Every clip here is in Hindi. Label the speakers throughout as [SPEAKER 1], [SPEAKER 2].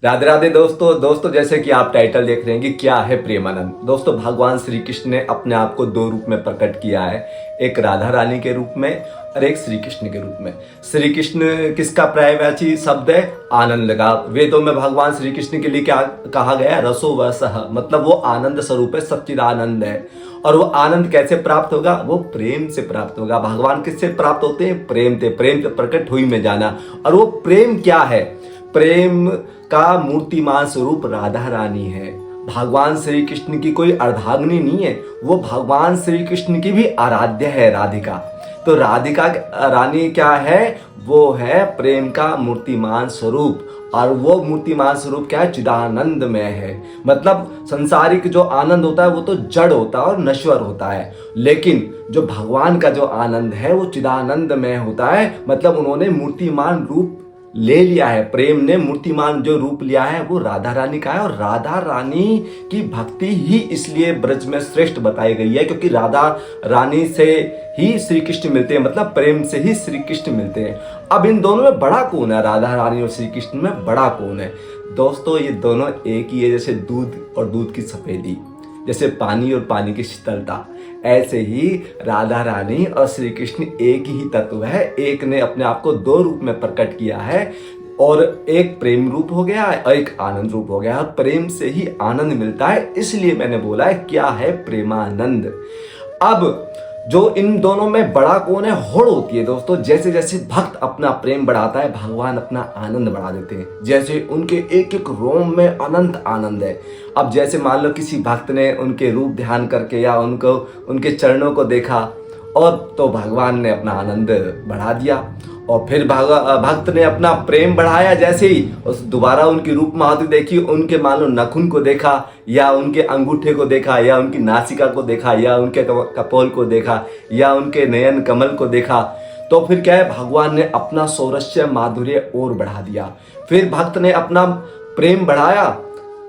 [SPEAKER 1] राधे राधे दोस्तों जैसे कि आप टाइटल देख रहे हैं कि क्या है प्रेमानंद। दोस्तों भगवान श्री कृष्ण ने अपने आप को दो रूप में प्रकट किया है, एक राधा रानी के रूप में और एक श्री कृष्ण के रूप में। श्री कृष्ण किसका पर्यायवाची शब्द है? आनंद का। वेदों में भगवान श्री कृष्ण के लिए क्या कहा गया? रसो वसः, मतलब वो आनंद स्वरूप है, सच्चिदानंद है। और वो आनंद कैसे प्राप्त होगा? वो प्रेम से प्राप्त होगा। भगवान किससे प्राप्त होते हैं? प्रेम से प्रकट हुई में जाना। और वो प्रेम क्या है? प्रेम का मूर्तिमान स्वरूप राधा रानी है। भगवान श्री कृष्ण की कोई अर्धांगिनी नहीं है, वो भगवान श्री कृष्ण की भी आराध्य है, राधिका। तो राधिका रानी क्या है? वो है प्रेम का मूर्तिमान स्वरूप। और वो मूर्तिमान स्वरूप क्या है? चिदानंदमय है। मतलब संसारिक जो आनंद होता है वो तो जड़ होता है और नश्वर होता है, लेकिन जो भगवान का जो आनंद है वो चिदानंदमय होता है। मतलब उन्होंने मूर्तिमान रूप ले लिया है। प्रेम ने मूर्तिमान जो रूप लिया है वो राधा रानी का है। और राधा रानी की भक्ति ही इसलिए ब्रज में श्रेष्ठ बताई गई है, क्योंकि राधा रानी से ही श्री कृष्ण मिलते हैं, मतलब प्रेम से ही श्री कृष्ण मिलते हैं। अब इन दोनों में बड़ा कौन है? राधा रानी और श्री कृष्ण में बड़ा कौन है? दोस्तों ये दोनों एक ही है। जैसे दूध और दूध की सफेदी, जैसे पानी और पानी की शीतलता, ऐसे ही राधा रानी और श्री कृष्ण एक ही तत्व है। एक ने अपने आप को दो रूप में प्रकट किया है, और एक प्रेम रूप हो गया है और एक आनंद रूप हो गया है। प्रेम से ही आनंद मिलता है, इसलिए मैंने बोला है क्या है प्रेमानंद। अब जो इन दोनों में बड़ा कौन है? होड़ होती है दोस्तों। जैसे जैसे भक्त अपना प्रेम बढ़ाता है, भगवान अपना आनंद बढ़ा देते हैं। जैसे उनके एक एक रोम में अनंत आनंद है। अब जैसे मान लो किसी भक्त ने उनके रूप ध्यान करके या उनको उनके चरणों को देखा, और तो भगवान ने अपना आनंद बढ़ा दिया। और फिर भक्त ने अपना प्रेम बढ़ाया, जैसे ही उस दोबारा उनकी रूप माधुरी देखी, उनके मान लो नखुन को देखा, या उनके अंगूठे को देखा, या उनकी नासिका को देखा, या उनके कपोल को देखा, या उनके नयन कमल को देखा, तो फिर क्या है? भगवान ने अपना सौरस्य माधुर्य और बढ़ा दिया। फिर भक्त ने अपना प्रेम बढ़ाया,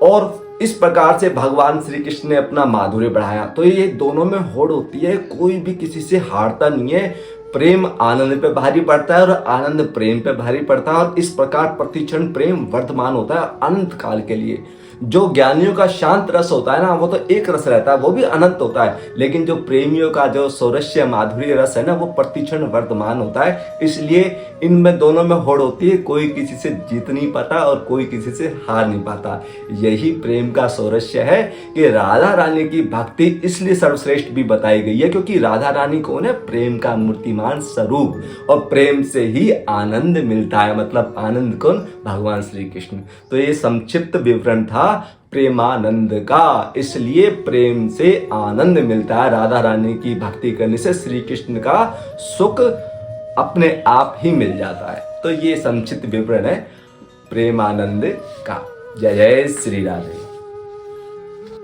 [SPEAKER 1] और इस प्रकार से भगवान श्री कृष्ण ने अपना माधुर्य बढ़ाया। तो ये दोनों में होड़ होती है, कोई भी किसी से हारता नहीं है। प्रेम आनंद पे भारी पड़ता है और आनंद प्रेम पे भारी पड़ता है, और इस प्रकार प्रतिक्षण प्रेम वर्तमान होता है अनंत काल के लिए। जो ज्ञानियों का शांत रस होता है ना, वो तो एक रस रहता है, वो भी अनंत होता है। लेकिन जो प्रेमियों का जो सौरस्य माधुर्य रस है ना, वो प्रतिक्षण वर्तमान होता है। इसलिए इनमें दोनों में होड़ होती है, कोई किसी से जीत नहीं पाता और कोई किसी से हार नहीं पाता। यही प्रेम का सौरस्य है कि राधा रानी की भक्ति इसलिए सर्वश्रेष्ठ भी बताई गई है, क्योंकि राधा रानी कौन है? प्रेम का मूर्तिमान स्वरूप। और प्रेम से ही आनंद मिलता है, मतलब आनंद कौन? भगवान श्री कृष्ण। तो ये संक्षिप्त विवरण था प्रेमानंद का। इसलिए प्रेम से आनंद मिलता है। राधा रानी की भक्ति करने से श्री कृष्ण का सुख अपने आप ही मिल जाता है। तो ये संक्षिप्त विवरण है प्रेमानंद का। जय जय श्री राधे।